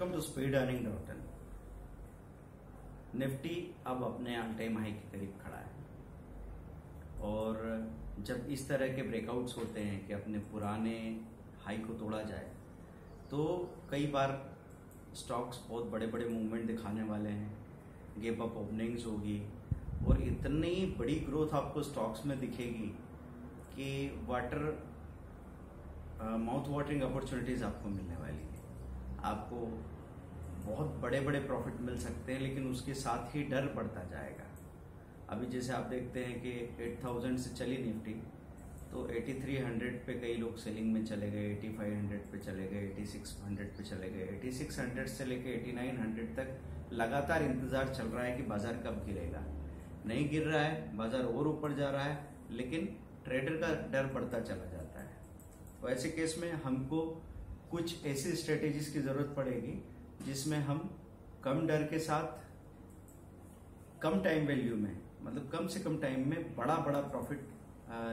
Welcome to speed earning dot in. Nifty अब अपने all time high के करीब खड़ा है और जब इस तरह के ब्रेकआउट्स होते हैं कि अपने पुराने हाई को तोड़ा जाए तो कई बार स्टॉक्स बहुत बड़े बड़े मूवमेंट दिखाने वाले हैं, गैप अप ओपनिंग्स होगी और इतनी बड़ी ग्रोथ आपको स्टॉक्स में दिखेगी कि माउथ वाटरिंग अपॉर्चुनिटीज आपको मिलने वाली है। आपको बहुत बड़े बड़े प्रॉफिट मिल सकते हैं, लेकिन उसके साथ ही डर बढ़ता जाएगा। अभी जैसे आप देखते हैं कि 8000 से चली निफ्टी तो 8300 पे कई लोग सेलिंग में चले गए, 8500 पे चले गए, 8600 पे चले गए, 8600 से लेके 8900 तक लगातार इंतजार चल रहा है कि बाजार कब गिरेगा। नहीं गिर रहा है, बाजार और ऊपर जा रहा है, लेकिन ट्रेडर का डर बढ़ता चला जाता है। तो ऐसे केस में हमको कुछ ऐसी स्ट्रेटेजीज की जरूरत पड़ेगी जिसमें हम कम डर के साथ कम टाइम वैल्यू में, मतलब कम से कम टाइम में बड़ा बड़ा प्रॉफिट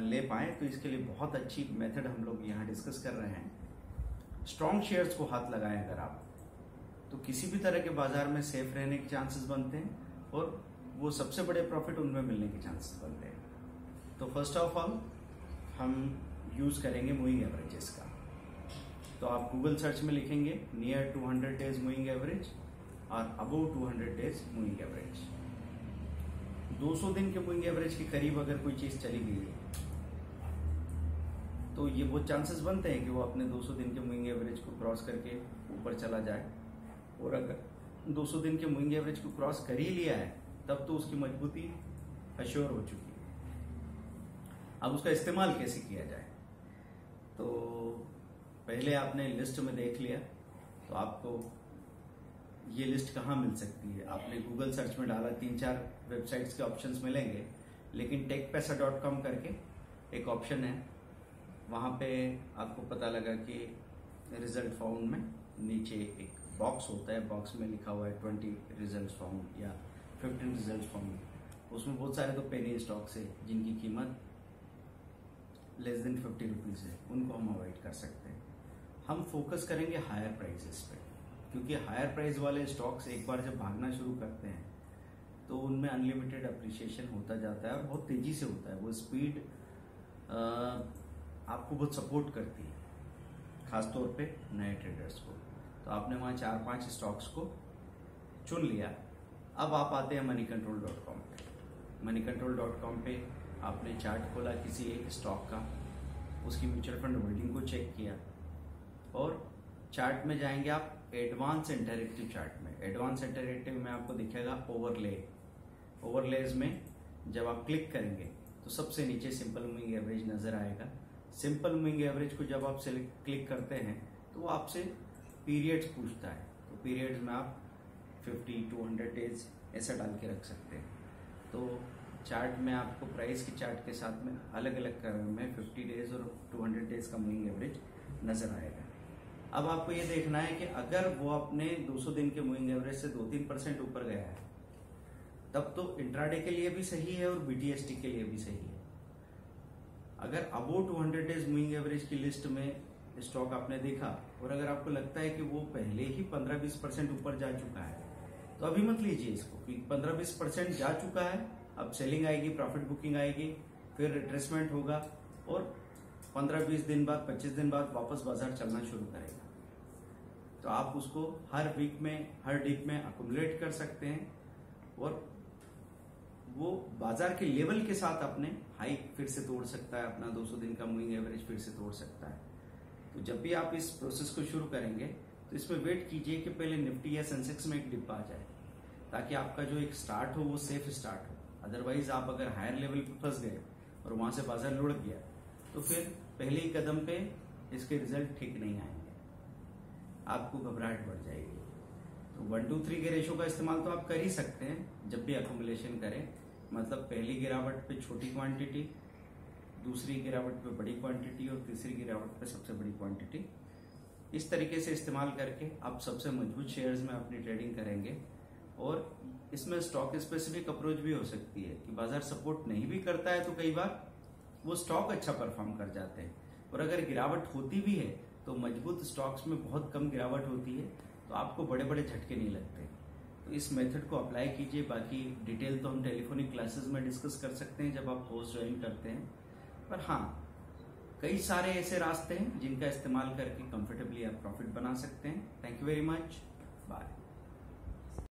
ले पाएं। तो इसके लिए बहुत अच्छी मेथड हम लोग यहाँ डिस्कस कर रहे हैं। स्ट्रॉन्ग शेयर्स को हाथ लगाएं अगर आप, तो किसी भी तरह के बाजार में सेफ रहने के चांसेस बनते हैं और वो सबसे बड़े प्रॉफिट उनमें मिलने के चांसेस बनते हैं। तो फर्स्ट ऑफ ऑल हम यूज करेंगे मूविंग एवरेजेस का। तो आप गूगल सर्च में लिखेंगे नियर 200 डेज मूविंग एवरेज और अबव 200 डेज मूविंग एवरेज। 200 दिन के मूविंग एवरेज के करीब अगर कोई चीज चली गई है तो ये वो चांसेस बनते हैं कि वो अपने 200 दिन के मूविंग एवरेज को क्रॉस करके ऊपर चला जाए। और अगर 200 दिन के मूविंग एवरेज को क्रॉस कर ही लिया है तब तो उसकी मजबूती अश्योर हो चुकी है। अब उसका इस्तेमाल कैसे किया जाए, तो पहले आपने लिस्ट में देख लिया तो आपको ये लिस्ट कहाँ मिल सकती है। आपने गूगल सर्च में डाला, 3-4 वेबसाइट्स के ऑप्शंस मिलेंगे, लेकिन techpaisa.com करके एक ऑप्शन है, वहाँ पे आपको पता लगा कि रिजल्ट फाउंड में नीचे एक बॉक्स होता है, बॉक्स में लिखा हुआ है 20 रिजल्ट फाउंड या 15 रिजल्ट फाउंड। उसमें बहुत सारे तो पेनी स्टॉक्स है जिनकी कीमत लेस देन 50 रुपीज है, उनको हम अवॉइड कर सकते हैं। हम फोकस करेंगे हायर प्राइसेस पे, क्योंकि हायर प्राइस वाले स्टॉक्स एक बार जब भागना शुरू करते हैं तो उनमें अनलिमिटेड अप्रिसिएशन होता जाता है और बहुत तेजी से होता है। वो स्पीड आपको बहुत सपोर्ट करती है, खासतौर पे नए ट्रेडर्स को। तो आपने वहाँ 4-5 स्टॉक्स को चुन लिया। अब आप आते हैं moneycontrol.com पे। moneycontrol.com पे आपने चार्ट खोला किसी एक स्टॉक का, उसकी म्यूचुअल फंड होल्डिंग को चेक किया और चार्ट में जाएंगे आप एडवांस इंटरएक्टिव चार्ट में। एडवांस इंटरएक्टिव में आपको दिखेगा ओवरलेज में जब आप क्लिक करेंगे तो सबसे नीचे सिंपल मूविंग एवरेज नजर आएगा। सिंपल मूविंग एवरेज को जब आप क्लिक करते हैं तो वो आपसे पीरियड्स पूछता है। तो पीरियड्स में आप 50-200 डेज ऐसा डाल के रख सकते हैं। तो चार्ट में आपको प्राइस के चार्ट के साथ में अलग अलग कलर में 50 डेज और 200 डेज का मूविंग एवरेज नजर आएगा। अब आपको ये देखना है कि अगर वो अपने 200 दिन के मूविंग एवरेज से 2-3% ऊपर गया है तब तो इंट्राडे के लिए भी सही है और बीटीएसटी के लिए भी सही है। अगर अबोव 200 डेज मूविंग एवरेज की लिस्ट में स्टॉक आपने देखा और अगर आपको लगता है कि वो पहले ही 15-20% ऊपर जा चुका है तो अभी मत लीजिए इसको, क्योंकि 15-20% जा चुका है। अब सेलिंग आएगी, प्रॉफिट बुकिंग आएगी, फिर रिट्रेसमेंट होगा और 15-20 दिन बाद, 25 दिन बाद वापस बाजार चलना शुरू करेगा। तो आप उसको हर वीक में, हर डीप में अकुमुलेट कर सकते हैं और वो बाजार के लेवल के साथ अपने हाई फिर से तोड़ सकता है, अपना 200 दिन का मूविंग एवरेज फिर से तोड़ सकता है। तो जब भी आप इस प्रोसेस को शुरू करेंगे तो इसमें वेट कीजिए कि पहले निफ्टी या सेंसेक्स में एक डिप आ जाए, ताकि आपका जो एक स्टार्ट हो वो सेफ स्टार्ट हो। अदरवाइज आप अगर हायर लेवल पे फंस गए और वहां से बाजार लुढ़क गया तो फिर पहले ही कदम पे इसके रिजल्ट ठीक नहीं आएंगे, आपको घबराहट बढ़ जाएगी। तो 1-2-3 के रेशो का इस्तेमाल तो आप कर ही सकते हैं जब भी अकोमुलेशन करें। मतलब पहली गिरावट पे छोटी क्वांटिटी, दूसरी गिरावट पे बड़ी क्वांटिटी और तीसरी गिरावट पे सबसे बड़ी क्वांटिटी। इस तरीके से इस्तेमाल करके आप सबसे मजबूत शेयर्स में अपनी ट्रेडिंग करेंगे। और इसमें स्टॉक स्पेसिफिक अप्रोच भी हो सकती है कि बाजार सपोर्ट नहीं भी करता है तो कई बार वो स्टॉक अच्छा परफॉर्म कर जाते हैं। और अगर गिरावट होती भी है तो मजबूत स्टॉक्स में बहुत कम गिरावट होती है तो आपको बड़े बड़े झटके नहीं लगते। तो इस मेथड को अप्लाई कीजिए। बाकी डिटेल तो हम टेलीफोनिक क्लासेस में डिस्कस कर सकते हैं जब आप कोर्स ज्वाइन करते हैं, पर हाँ, कई सारे ऐसे रास्ते हैं जिनका इस्तेमाल करके कंफर्टेबली आप प्रॉफिट बना सकते हैं। Thank you very much, bye.